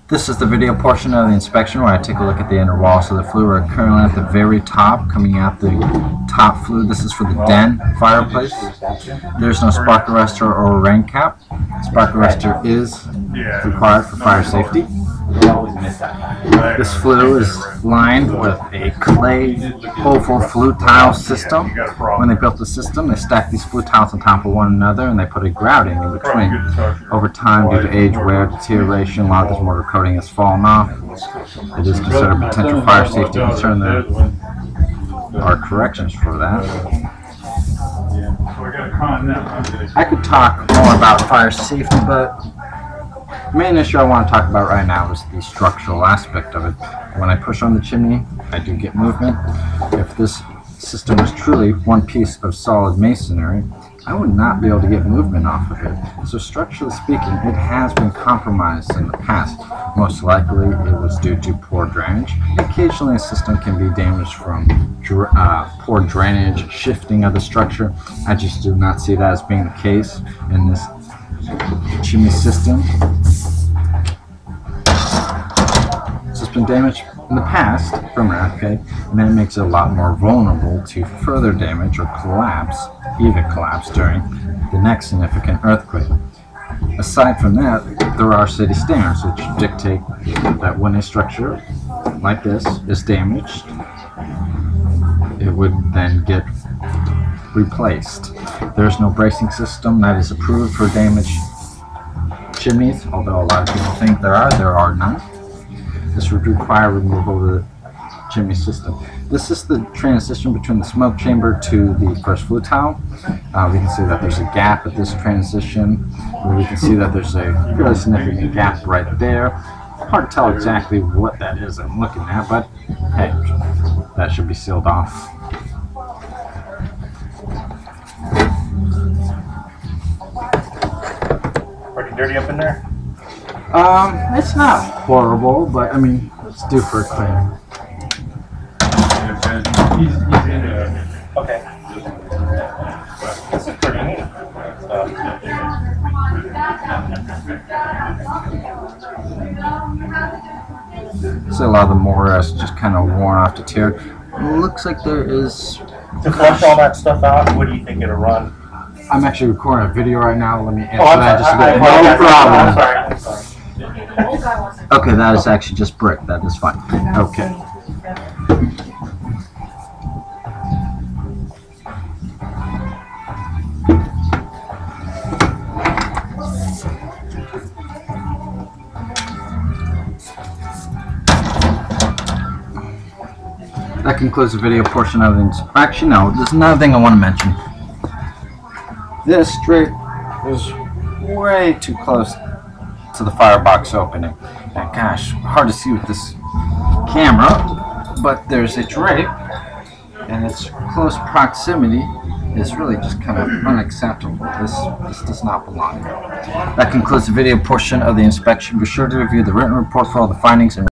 This is the video portion of the inspection where I take a look at the inner walls of the flue. We're currently at the very top, coming out the top flue. This is for the den fireplace. There's no spark arrestor or rain cap. Spark arrestor is required for fire safety. This flue is lined with a clay oval flue tile system. When they built the system, they stacked these flue tiles on top of one another and they put a grouting in between. Over time, due to age, wear, deterioration, a lot of this mortar coating has fallen off. It is considered a potential fire safety concern. There are corrections for that. I could talk more about fire safety, but the main issue I want to talk about right now is the structural aspect of it. When I push on the chimney, I do get movement. If this system was truly one piece of solid masonry, I would not be able to get movement off of it. So structurally speaking, it has been compromised in the past. Most likely it was due to poor drainage. Occasionally a system can be damaged from poor drainage, shifting of the structure. I just do not see that as being the case in this chimney system. This has been damaged in the past from an earthquake, and then it makes it a lot more vulnerable to further damage or collapse, either collapse during the next significant earthquake. Aside from that, there are city standards which dictate that when a structure like this is damaged, it would then get replaced. There is no bracing system that is approved for damaged chimneys, although a lot of people think there are none. This would require removal of the chimney system. This is the transition between the smoke chamber to the first flue tile. We can see that there's a gap at this transition. We can see that there's a fairly significant gap right there. Hard to tell exactly what that is I'm looking at, but hey, that should be sealed off. Pretty dirty up in there? It's not horrible, but I mean, it's due for a clean. Okay. This is pretty neat. So a lot of the mortar is just kind of worn off to tear. It looks like there is... To flush all that stuff out, what do you think it'll run? I'm actually recording a video right now. Let me answer I'm that just a bit. No problem. Okay, that is actually just brick. That is fine. Okay. That concludes the video portion of the inspection. Now, there's another thing I want to mention. This straight is way too close to the firebox opening. And gosh, hard to see with this camera, but there's a drape, and its close proximity is really just kind of unacceptable. This does not belong here. That concludes the video portion of the inspection. Be sure to review the written report for all the findings and